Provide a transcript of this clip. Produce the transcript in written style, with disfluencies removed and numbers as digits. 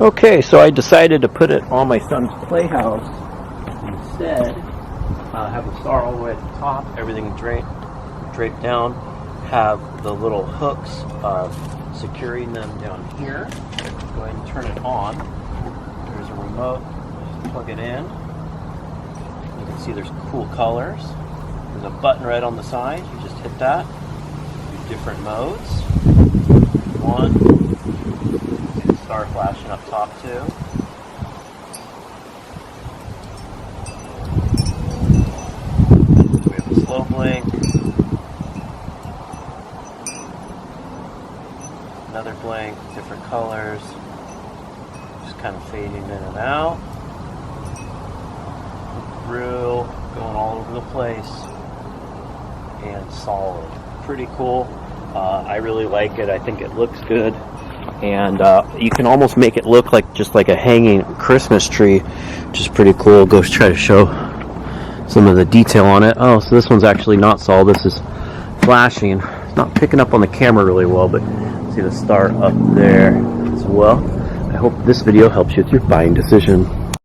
Okay, so I decided to put it on my son's playhouse instead. Have the star all the way at the top, everything draped down. Have the little hooks securing them down here. Go ahead and turn it on. There's a remote. Just plug it in. You can see there's cool colors. There's a button right on the side. You just hit that. Different modes. One. See the star flashing up top too. We have a slow blink. Another blink, different colors. Just kind of fading in and out. Through, going all over the place. And solid. Pretty cool. I really like it. I think it looks good. And you can almost make it look like just like a hanging Christmas tree, which is pretty cool. Go try to show some of the detail on it. Oh, so this one's actually not solid. This is flashing. It's not picking up on the camera really well, but see the star up there as well. I hope this video helps you with your buying decision.